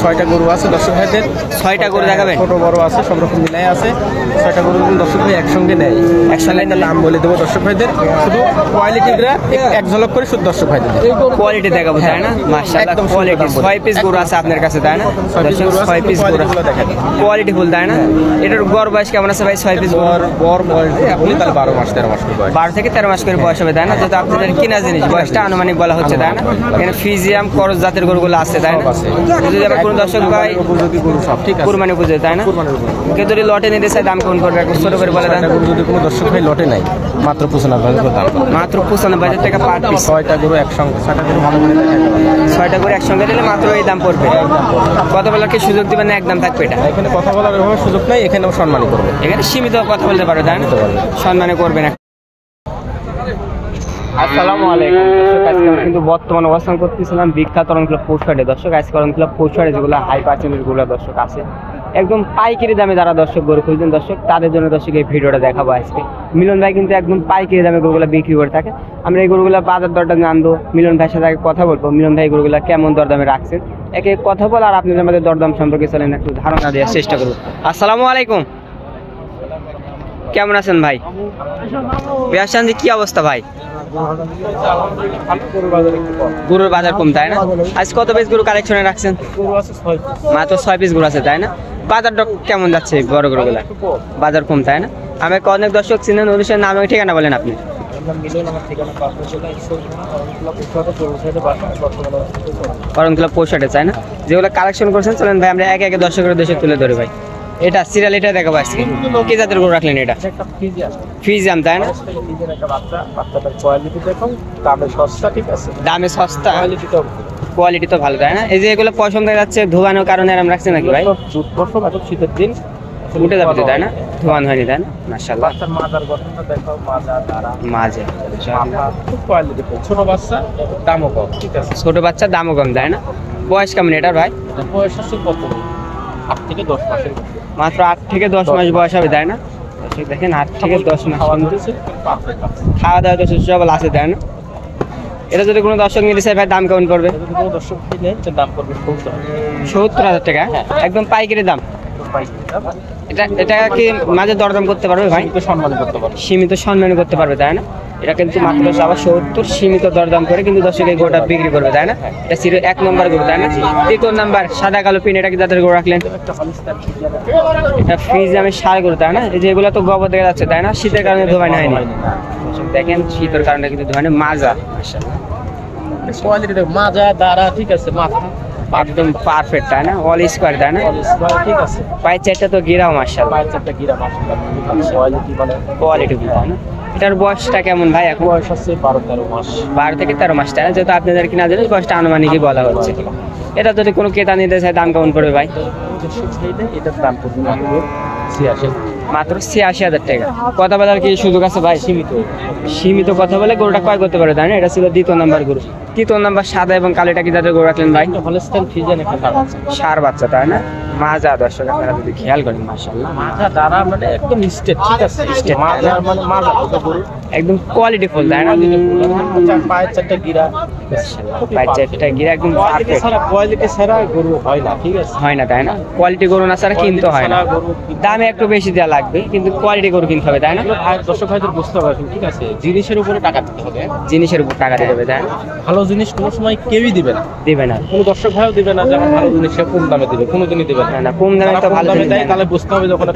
6টা গরু আছে দর্শক ভাইদের। 6টা গরু দেখাবেন? ছোট বড় আছে, সব রকম মিলাই আছে। 6টা গরু দর্শক ভাই একসঙ্গে নেয়, একসঙ্গে দাম বলে দেবো দর্শক ভাইদের। শুধু কোয়ালিটিটা এক ঝলক করে শুধু দর্শক ভাইদের কোয়ালিটি দেখাবো, তাই না? মাশাআল্লাহ, কোয়ালিটি। 6 পিস গরু আছে আপনার কাছে, তাই না? 6 পিস গরু কোয়ালিটি ফুল, তাই না? এটার গড় বয়স কেমন আছে ভাই? 6 পিস বড় বয়স আপনি তাহলে 12 মাস 13 মাস করে বয়স, 12 থেকে 13 মাস করে বয়স হবে, তাই না? যেহেতু আপনাদের কিনা জিনিস, বয়সটা আনুমানিক বলা হচ্ছে, তাই না? এখানে ফিজিয়াম করস জাতের গরুগুলো আছে, তাই না? যদি আবার কোনো দর্শক ভাই গরু সব ঠিক আছে, কুরবানি পুজো, তাই না? কেউ যদি লটে নিতে চায় দাম কেমন করবে একটু ছোট করে বলে দেন। যদি কোনো দর্শক ভাই লটে নাই মাত্র 95,000 দাম, মাত্র 95,000 টাকা পার পিস। 6টা গরু একসঙ্গে, 6টা গরু ভালো করে দেখা যাবে, 6টা গরু একসঙ্গে দিলে মাত্র এই দাম পড়বে। কথা বলার কি সুযোগ দিবেন না একদম থাকবে এটা? এখানে কথা বলার এভাবে সুযোগ নাই, এখানেও সম্মানই করবে, এখানে সীমিত কথা বলতে পারবে, তাই না? সম্মানে করবে না। আসসালামু আলাইকুম দর্শক, আজকে আমরা কিন্তু বর্তমানে অবস্থান করতেছিলাম বিখ্যাত অরণ ক্লাব পৌষহাটে। দর্শক আজকে অরণ ক্লাব পৌষহাটে যেগুলো হাই পার্সেন্টের গুলো দর্শক আছে, একদম পাইকারি দামে যারা দর্শক গরু খুঁজছেন দর্শক, তাদের জন্য দর্শক এই ভিডিওটা দেখাবো আজকে। মিলন ভাই কিন্তু একদম পাইকারি দামে গরুগুলো বিক্রি করে থাকে। আমরা এই গরুগুলো বাজার দরটা জানবো, মিলন ভাইয়ের সাথে কথা বলবো, মিলন ভাই গরুগুলো কেমন দরদামে রাখছেন একে কথা বল, আর আপনাদের আমাদের দরদাম সম্পর্কে চলেন একটু ধারণা দেওয়ার চেষ্টা করবো। আসসালামু আলাইকুম, কেমন আছেন ভাই? ব্যবসার কি অবস্থা ভাই? গরুর বাজার কম, তাই না? আজ কত পিস গরু কালেকশনে রাখছেন? মাত্র 6 পিস গরু আছে, তাই না? বাজারটা কেমন যাচ্ছে বড় গরুগুলা? বাজার কম, তাই না? আমাকে অনেক দর্শক চিনেন, অনুষ্ঠানের নাম এবং ঠিকানা বলেন আপনি। অরণ ক্লাব পৌষহাটে, তাই না? যেগুলো কালেকশন করছেন চলেন ভাই আমরা একে একে দর্শকের দেশে তুলে ধরি ভাই। এটা সিরিয়াল, এটা দেখাবো আজকে। কি জাতের গরু রাখলেন এটা? ফিজিয়াম, তাই না? দামে সস্তা, কোয়ালিটি তো ভালো, তাই না? এই যে এগুলো পছন্দ হয়ে যাচ্ছে ধোয়ানোর কারণে এরকম রাখছে নাকি ভাই? শীতের দিন উঠে যাবে তো, তাই না? ধোয়ানো হয়নি, তাই না? মাশাআল্লাহ, মাঝে ছোট বাচ্চা দামও কম, ঠিক আছে? ছোট বাচ্চা দামও কম, তাই না? বয়স কেমন এটার ভাই? বয়স আছে কত? 8 থেকে 10 মাসের, মাত্র 8 থেকে 10 মাস বয়স হবে, তাই না? দেখেন 8 থেকে 10 মাস খাওয়া দাওয়া তো সব আছে, তাই না? এটা যদি কোনো দর্শক নিতে চায় ভাই দাম কেমন করবে? কোনো দর্শক নিলে দাম করবে 70,000 টাকা, একদম পাইকারি দাম। এটা কি মাঝে দরদাম করতে পারবে ভাই? সম্মান করতে পারবে, সীমিত সম্মান করতে পারবে, তাই না? এটা কিন্তু মাত্র 70 সীমিত দরদাম করে কিন্তু দর্শক এই গরুটা বিক্রি করবে, তাই না? এটা ছিল 1 নম্বর গরু, তাই না? 2 নম্বর সাদা কালো পিন, এটা কি যাদের গরু রাখলেন? এটা ফ্রিজিয়ামে সার গরু, তাই না? এই যে এগুলো তো গোবর দেখা যাচ্ছে, তাই না? শীতের কারণে ধোয়ানো হয়নি, দেখেন শীতের কারণে কিন্তু ধোয়ানো। মাজা কোয়ালিটি মাজা দাঁড়া, ঠিক আছে? মাথা একদম পারফেক্ট, তাই না? অল স্কয়ার, তাই না? ঠিক আছে। পায়ের চারটা তো গিরাও মাশাআল্লাহ, পায়ের চারটা গিরা মাশাআল্লাহ, কোয়ালিটি মানে কোয়ালিটি, তাই না? এটার বয়সটা কেমন ভাই? এখন বয়স আছে 12-13 মাস, 12 থেকে 13 মাস, তাই না? যেহেতু আপনাদের কিনা জানেন বয়সটা আনুমানিকই বলা হচ্ছে। এটা যদি কোনো ক্রেতা নিতে চায় দাম কেমন পড়বে ভাই? এটার দাম পড়বে মাত্র 86,000 টাকা। কথা বলার কি সুযোগ আছে ভাই? সীমিত কথা বলে গরুটা ক্রয় করতে পারে, তাই না? এটা ছিল 2 নম্বর গরু। 3 নম্বর সাদা এবং কালোটা কি যাদের গরু রাখলেন ভাই? হলস্টাইন ফ্রিজিয়ান একটা সার বাচ্চা, তাই না? মাজা দর্শক আপনারা যদি খেয়াল করেন মাশাআল্লাহ, মাজা দাঁড়া মানে একদম স্টেট, ঠিক আছে? স্টেট মাজা মানে মাজা গরু একদম কোয়ালিটি ফুল, তাই না? পায়ের চারটা গিরা, পায়ের চারটা গিরা একদম পারফেক্ট। কোয়ালিটি ছাড়া গরু হয় না, ঠিক আছে? হয় না, তাই না? কোয়ালিটি গরু না ছাড়া কিনতে হয় না। দামে একটু বেশি দেওয়া লাগবে কিন্তু কোয়ালিটি গরু কিনতে হবে, তাই না? দর্শক ভাইদের বুঝতে পারবেন, ঠিক আছে? জিনিসের উপরে টাকা দিতে হবে, জিনিসের উপর টাকা দিতে হবে, তাই না? ভালো জিনিস কোনো সময় কেউই দিবে না, কোনো দর্শক ভাইও দিবে না। যেমন ভালো জিনিস সে কম দামে দিবে, কোনোদিনই দিবে না। কম দামে তো ভালো দামে দেয়, তাহলে বুঝতে হবে যে ওখানে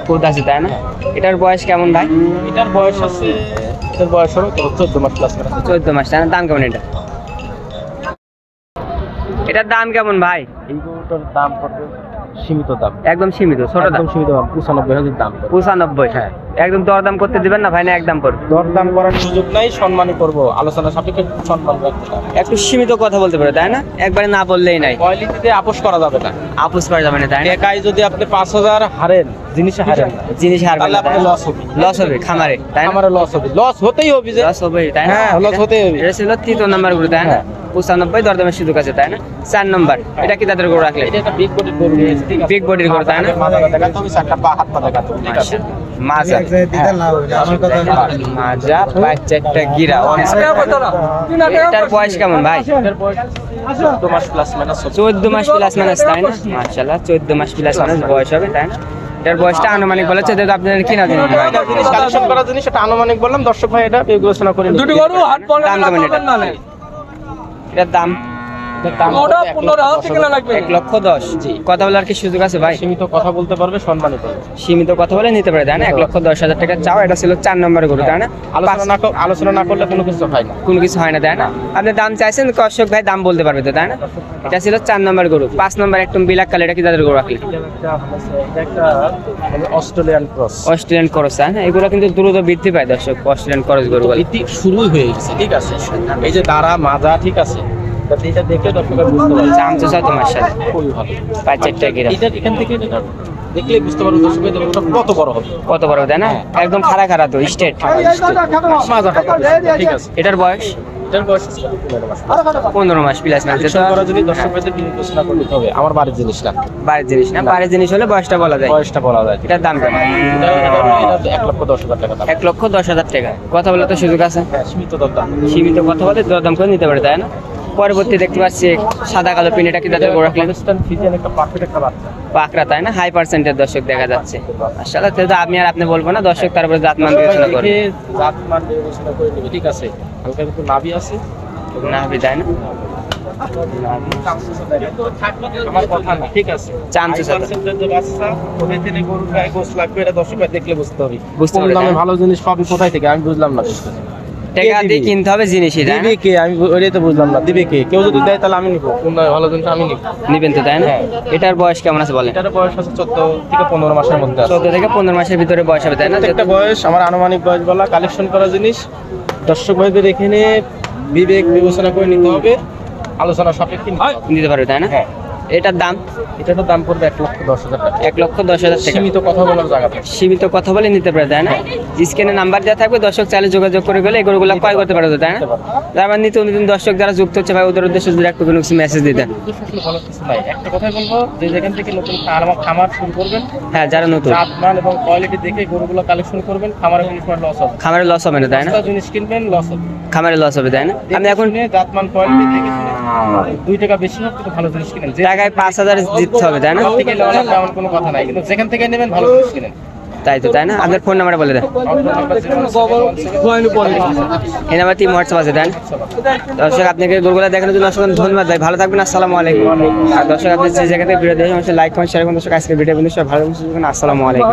খুদ আছে, তাই না? এটার বয়স কেমন ভাই? এটার বয়স আছে, এটার বয়স হলো 14 মাস প্লাস। 14 মাস, তাই না? দাম কেমন এটা? এটার দাম কেমন ভাই? এই গরুটার দাম পড়বে সীমিত দাম, একদম সীমিত, ছোট দাম, সীমিত দাম 95,000 দাম। 95? হ্যাঁ। একদম দরদাম করতে দিবেন না ভাই? না একদম করবে? দরদাম করার সুযোগ নাই, সম্মানই করব, আলোচনা সাপেক্ষে সম্মান রাখতে হবে। একটু সীমিত কথা বলতে পারে, তাই না? একবারে না বললেই নাই। কোয়ালিটিতে আপোষ করা যাবে না, আপোষ করা যাবে না, তাই না? একাই যদি আপনি 5,000 হারেন, জিনিসে হারেন না, জিনিস হারবে তাহলে আপনি লস হবে, লস হবে খামারে, তাই না? আমারে লস হবে, লস হতেই হবে, যে লস হবে, তাই না? হ্যাঁ, লস হতেই হবে। এটা ছিল 3 নম্বর গরু, তাই না? 95 দরদামের সুযোগ আছে, তাই না? 4 নম্বর এটা কি তাদের গরু রাখলে? এটা একটা বিগ বডির গরু, বিগ বডির গরু, তাই না? মাথা দেখাতে হবে, চারটা পা হাত পা দেখাতে হবে, ঠিক আছে? মাজা মাজা বাচ্চা একটা গিরা এটার বয়স কেমন ভাই? 14 মাস প্লাস মাইনাস 14 মাস প্লাস মাইনাস, তাই না? মাশাআল্লাহ 14 মাস প্লাস মাইনাস বয়স হবে, তাই না? এটার বয়সটা আনুমানিক বলেছে, যেহেতু আপনাদের কিনা জিনিস ভাই, জিনিস কালেকশন করা জিনিস, এটা আনুমানিক বললাম। দর্শক ভাই এটা বিবেচনা করে নিন। দুটো গরু হাট পড়ে দাম কেমন এটা? এটার দাম ওটা 15,000 টাকা লাগবে। 1,10,000। জি, কথা বলার কি সুযোগ আছে ভাই? সীমিত কথা বলতে পারবে, সম্মানিত পারবে। সীমিত কথা বলে নিতে পারে, তাই না? 1,10,000 টাকা চাও। এটা ছিল 4 নম্বর গরু, তাই না? আলোচনা না করলে কোনো কিছু হয় না। কোনো কিছু হয় না, তাই না? আপনি দাম চাইছেন, কর্ষক ভাই দাম বলতে পারবে তো, তাই না? এটা ছিল 4 নম্বর গরু। 5 নম্বর একদম বিলাক কালে, এটা কি তাদের গরু রাখলে? এটা একটা অস্ট্রেলিয়ান ক্রস। অস্ট্রেলিয়ান করস, তাই না? এগুলো কিন্তু দ্রুত বৃদ্ধি পায় দর্শক, অস্ট্রেলিয়ান করস গরুগুলো। বৃদ্ধি শুরুই হয়ে গেছে, ঠিক আছে। এই যে দাঁড়া মাজা, ঠিক আছে, এটা দেখে দর্শকরা বুঝতে পারবে। চামচো চাও তোমার সাথে খুবই ভালো। 5-4টা গিরা, এটা এখান থেকে এটা দেখলে বুঝতে পারবে দর্শক ভাই ওটা কত বড় হবে। কত বড়, তাই না? একদম খাড়া খাড়া তো, স্ট্রেট। মাজাটা ঠিক আছে। এটার বয়স এটার বয়স 15 মাস প্লাস মাইনাস। কালেকশন করার জন্য দর্শক ভাইদের বিবেচনা করে নিতে হবে। আমার বাড়ির জিনিস না, বাড়ির জিনিস না, বাড়ির জিনিস হলে বয়সটা বলা যায়। বয়সটা বলা যায়। এটার দাম কেমন? এটা 1,10,000 টাকা দাম। 1,10,000 টাকা। কথা বলে তো সুযোগ আছে, হ্যাঁ, সীমিত দাম। সীমিত কথা বলে দরদাম করে নিতে পারে, তাই না? পরবর্তী দেখতে পাচ্ছি সাদা কালো পিনেটা কি তাদের গরু রাখলেন? পাকিস্তান ফিজিয়ান একটা পারফেক্ট একটা বাচ্চা। পাকড়া, তাই না? হাই পার্সেন্টের দর্শক দেখা যাচ্ছে। আসলে তো আমি আর আপনি বলবো না, দর্শক তারপরে জাতমান বিবেচনা করে। দেখে জাতমান বিবেচনা করে নেবে, ঠিক আছে। হালকা একটু নাভি আছে, না হবে, তাই না? আমার কথা না, ঠিক আছে। চামচো সাথে যে বাচ্চা কোথায় থেকে গরুর গায়ে গোস লাগবে, এটা দর্শক ভাই দেখলে বুঝতে হবে। বুঝতে কম পারবে, দামে তাই না? ভালো জিনিস পাবি কোথায় থেকে, আমি বুঝলাম না। টাকা দিয়ে কিনতে হবে জিনিসই, তাই না? দিবে কে, আমি ওইটাই তো বুঝলাম না। দিবে কে? কেউ যদি দেয় তাহলে আমি নিবো। কোন ভালো জিনিস আমি নিবো। নিবেন তো, তাই না? এটার বয়স কেমন আছে বলেন? এটার বয়স আছে 14 থেকে 15 মাসের মধ্যে আছে। 14 থেকে 15 মাসের ভিতরে বয়স হবে, তাই না? একটা বয়স আমার আনুমানিক বয়স বলা, কালেকশন করা জিনিস। দর্শক ভাইদের এখানে বিবেক বিবেচনা করে নিতে হবে, আলোচনা সাপেক্ষে নিতে হবে। নিতে পারবে, তাই না? হ্যাঁ। এটার দাম এটার দাম পড়বে 1,10,000 টাকা। 1,10,000 টাকা। সীমিত কথা বলার জায়গা থাকে। সীমিত কথা বলে নিতে পারে, তাই না? স্ক্রিনে নাম্বার দেওয়া থাকবে, দর্শক চাইলে যোগাযোগ করে গেলে এগুলো ক্রয় করতে পারবে, তাই না? তারপর নিত্য নতুন দর্শক যারা যুক্ত হচ্ছে ভাই, ওদের উদ্দেশ্যে যদি একটু কোনো মেসেজ দিতেন। আসলে ভালো কিছু নাই। একটা কথাই বলবো, যে যেখান থেকে নতুন খামার শুরু করবেন, হ্যাঁ, যারা নতুন জাতমান এবং কোয়ালিটি দেখে গরুগুলো কালেকশন করবেন। খামারে কোনো সময় লস হবে। খামারে লস হবে না, তাই না? সস্তা জিনিস কিনবেন, লস হবে। খামারে লস হবে, তাই না? আমি এখন জাতমান কোয়ালিটি দেখে শুনে 2 টাকা বেশি হোক কিন্তু ভালো জিনিস কিনেন। যে টাকায় 5,000 দিতে হবে, তাই না? সব থেকে নেওয়া লাগবে এমন কোনো কথা নাই, কিন্তু যেখান থেকে নেবেন ভালো জিনিস কিনেন। তাই তো, তাই না? আপনার ফোন নাম্বারটা বলে দেন। এই নাম্বার টিম হোয়াটসঅ্যাপ আছে, তাই না? দর্শক আপনাকে গরুগুলো দেখানোর জন্য অসংখ্য ধন্যবাদ ভাই, ভালো থাকবেন। আসসালামু আলাইকুম। আর দর্শক আপনি যে জায়গাতে ভিডিও দেখেন, লাইক কমেন্ট শেয়ার করুন। দর্শক আজকে ভিডিও বন্ধু সবাই ভালো থাকবেন, আসসালামু আলাইকুম।